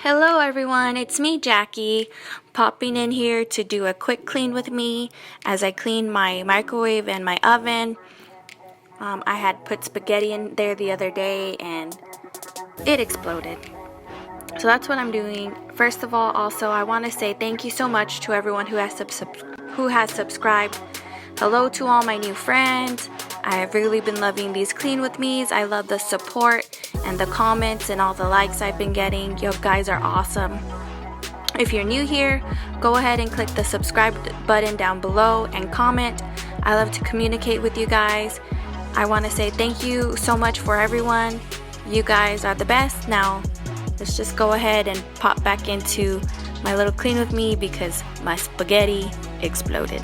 Hello everyone, it's me Jackie, popping in here to do a quick clean with me as I clean my microwave and my oven. I had put spaghetti in there the other day and it exploded. So that's what I'm doing. First of all, also I want to say thank you so much to everyone who has subscribed. Hello to all my new friends. I have really been loving these clean with me's. I love the support and the comments and all the likes I've been getting. You guys are awesome. If you're new here, go ahead and click the subscribe button down below and comment. I love to communicate with you guys. I want to say thank you so much for everyone. You guys are the best. Now, let's just go ahead and pop back into my little clean with me because my spaghetti exploded.